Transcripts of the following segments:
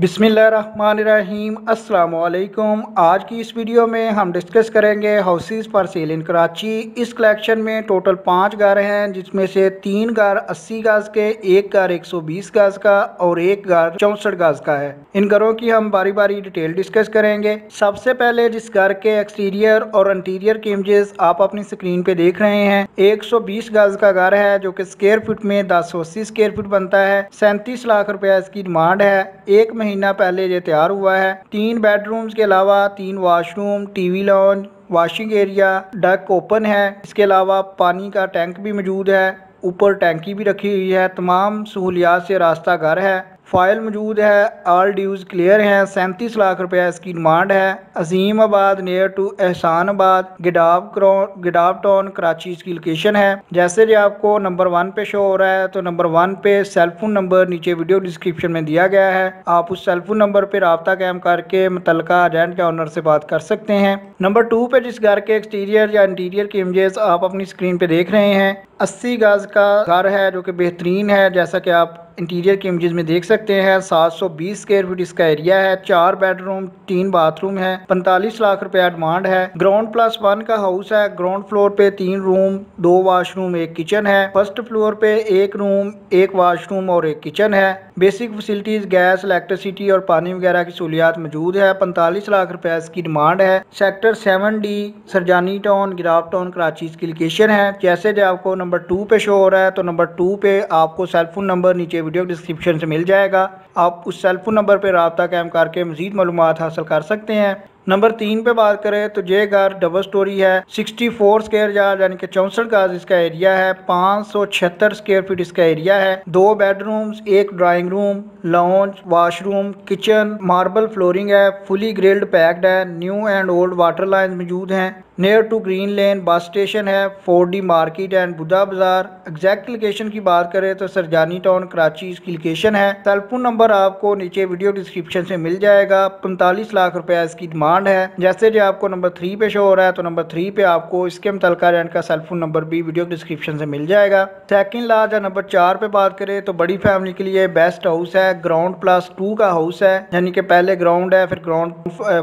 बिस्मिल्लाहिर्रहमानिर्रहीम अस्सलाम वालेकुम। आज की इस वीडियो में हम डिस्कस करेंगे हाउसेस फॉर सेल इन कराची। इस कलेक्शन में टोटल 5 घर हैं, जिसमें से 3 घर 80 गज के, एक घर 120 गज का और एक घर 64 गज का है। इन घरों की हम बारी बारी डिटेल डिस्कस करेंगे। सबसे पहले जिस घर के एक्सटीरियर और इंटीरियर की इमेजेस आप अपनी स्क्रीन पे देख रहे हैं, 120 गज का घर है जो कि स्क्वायर फुट में 1080 स्क्वायर फुट बनता है। 37 लाख रुपया इसकी डिमांड है। एक महीना पहले ये तैयार हुआ है। 3 बेडरूम्स के अलावा 3 washroom, TV lounge, washing area, duck open है। इसके अलावा पानी का टैंक भी मौजूद है, ऊपर टैंकी भी रखी हुई है। तमाम सहूलियात से रास्ता घर है, फाइल मौजूद है, ऑल ड्यूज क्लियर हैं। 37 लाख रुपया इसकी डिमांड है। अजीमाबाद नियर टू एहसानाबाद, गिडाब टाउन कराची इसकी लोकेशन है। जैसे जो आपको नंबर 1 पे शो हो रहा है, तो नंबर 1 पे सेलफोन नंबर नीचे वीडियो डिस्क्रिप्शन में दिया गया है। आप उस सेलफोन नंबर पर रब्ता कायम करके मुतल्लिका एजेंट या ओनर से बात कर सकते हैं। नंबर 2 पे जिस घर के एक्सटीरियर या इंटीरियर की इमेजेस आप अपनी स्क्रीन पे देख रहे हैं, 80 गज का घर है जो कि बेहतरीन है। जैसा कि आप इंटीरियर की इमेजेस में देख सकते हैं, 720 स्क्वायर फीट इसका एरिया है। 4 बेडरूम 3 बाथरूम है। 45 लाख रुपया डिमांड है। ग्राउंड प्लस 1 का हाउस है। ग्राउंड फ्लोर पे 3 रूम, 2 वाशरूम, 1 किचन है। फर्स्ट फ्लोर पे 1 रूम, 1 वाशरूम और 1 किचन है। बेसिक फैसिलिटीज गैस, इलेक्ट्रिसिटी और पानी वगैरह की सहूलियात मौजूद है। 45 लाख रुपया इसकी डिमांड है। सेक्टर 7D, सरजानी टाउन, गिराब टाउन, कराची इसकी लोकेशन है। जैसे जो आपको नंबर 2 पे शो हो रहा है, तो नंबर 2 पे आपको सेलफोन नंबर नीचे वीडियो डिस्क्रिप्शन से मिल जाएगा। आप उस सेलफोन नंबर पर रब्ता कायम करके मजीद मालूमात हासिल कर सकते हैं। नंबर 3 पे बात करें तो ये घर डबल स्टोरी है। 64 स्क्वायर यार्ड यानी कि 64 गज इसका एरिया है। 576 स्क्वायर फीट इसका एरिया है। 2 bedrooms, 1 drawing room, lounge, washroom, kitchen, marble flooring है, फुली ग्रिल्ड पैक्ड है। New and old water line मौजूद हैं। Near to green lane bus station है। 4D मार्केट एंड बुद्धा बाजार। एग्जैक्ट लोकेशन की बात करें तो सरजानी टाउन कराची इसकी लोकेशन है। टेलीफोन नंबर आपको नीचे वीडियो डिस्क्रिप्शन से मिल जाएगा। 45 लाख रुपया इसकी डिमांड है। जैसे जो आपको नंबर 3 पे शो हो रहा है, तो नंबर 3 पे आपको इसके मुतल्लिका रेंट का सेलफोन नंबर भी वीडियो डिस्क्रिप्शन से मिल जाएगा। सेकंड लार्ज नंबर 4 पे बात करें तो बड़ी फैमिली के लिए बेस्ट हाउस है। ग्राउंड प्लस 2 का हाउस है, यानी कि पहले ग्राउंड है, फिर ग्राउंड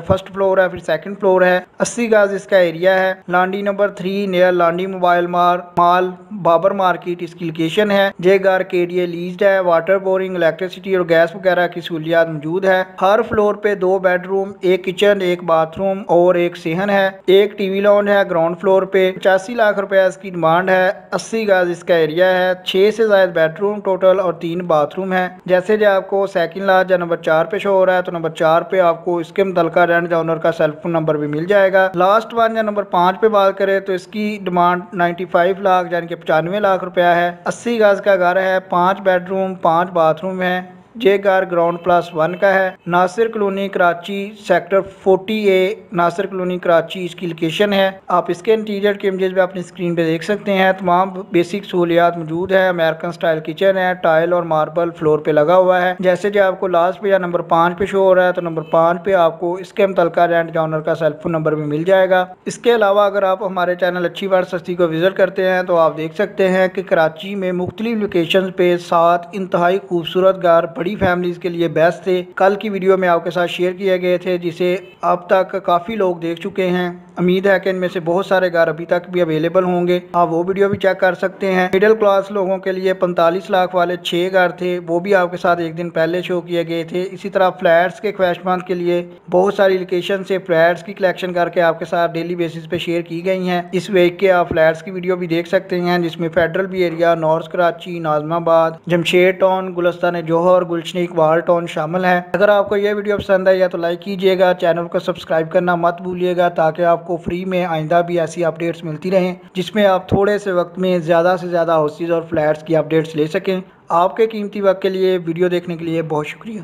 फर्स्ट फ्लोर है, फिर सेकंड फ्लोर है। 80 गज इसका एरिया है। Landhi number 3 near Landhi mobile mall Babar market इसकी लोकेशन है। जे घर KDA लीज्ड है। वाटर बोरिंग, इलेक्ट्रिसिटी और गैस वगैरह की सहूलियात मौजूद है। हर फ्लोर पे 2 बेडरूम, 1 किचन, 1 बाथरूम और 1 सेहन है। 1 टीवी लॉन्ज है। ग्राउंड फ्लोर पे 85 लाख रुपया इसकी डिमांड है। 80 गज इसका एरिया है। 6 से ज्यादा बेडरूम टोटल और 3 बाथरूम है। जैसे जो आपको सेकंड लार्ज नंबर 4 पे शो हो रहा है, तो नंबर 4 पे आपको इसके मुतल्लिका रेंट ओनर का सेलफोन नंबर भी मिल जाएगा। लास्ट वन या नंबर 5 पे बात करें तो इसकी डिमांड 95 लाख यानी कि 95 लाख रुपया है। 80 गज का घर है। 5 बेडरूम, 5 बाथरूम है। ये घर ग्राउंड प्लस 1 का है। Nasir colony Karachi, sector 40A, Nasir colony Karachi इसकी लोकेशन है। आप इसके इंटीरियर के इमेजेस भी अपनी स्क्रीन पे देख सकते हैं। तमाम बेसिक सहूलियात मौजूद है। अमेरिकन स्टाइल किचन है। टाइल और मार्बल फ्लोर पे लगा हुआ है। जैसे जो आपको लास्ट पे या नंबर 5 पे शो हो रहा है, तो नंबर 5 पे आपको इसके मुतल्लिका रेंट ओनर का सेलफोन नंबर भी मिल जाएगा। इसके अलावा अगर आप हमारे चैनल अच्छी बार सस्ती को विजिट करते हैं, तो आप देख सकते हैं कि कराची में मुख्तलिफ लोकेशन पे 7 इंतहाई खूबसूरत घर बड़ी फैमिलीज के लिए बेस्ट थे। कल की वीडियो में आपके साथ शेयर किए गए थे, जिसे अब तक काफ़ी लोग देख चुके हैं। उम्मीद है कि इनमें से बहुत सारे घर अभी तक भी अवेलेबल होंगे। आप वो वीडियो भी चेक कर सकते हैं। मिडिल क्लास लोगों के लिए 45 लाख वाले 6 घर थे, वो भी आपके साथ एक दिन पहले शो किए गए थे। इसी तरह फ्लैट्स के ख्वाहिशमंद के लिए बहुत सारी लोकेशन से फ्लैट्स की कलेक्शन करके आपके साथ डेली बेसिस पे शेयर की गई हैं। इस वीक के आप फ्लैट्स की वीडियो भी देख सकते हैं, जिसमें federal B area, north Karachi, Nazimabad, Jamshed town, Gulistan Jauhar, गुलशनीक, वाल टाउन शामिल है। अगर आपको यह वीडियो पसंद आई है तो लाइक कीजिएगा, चैनल को सब्सक्राइब करना मत भूलिएगा, ताकि आपको फ्री में आइंदा भी ऐसी अपडेट्स मिलती रहें, जिसमें आप थोड़े से वक्त में ज़्यादा से ज़्यादा हाउसेज और फ्लैट्स की अपडेट्स ले सकें। आपके कीमती वक्त के लिए वीडियो देखने के लिए बहुत शुक्रिया।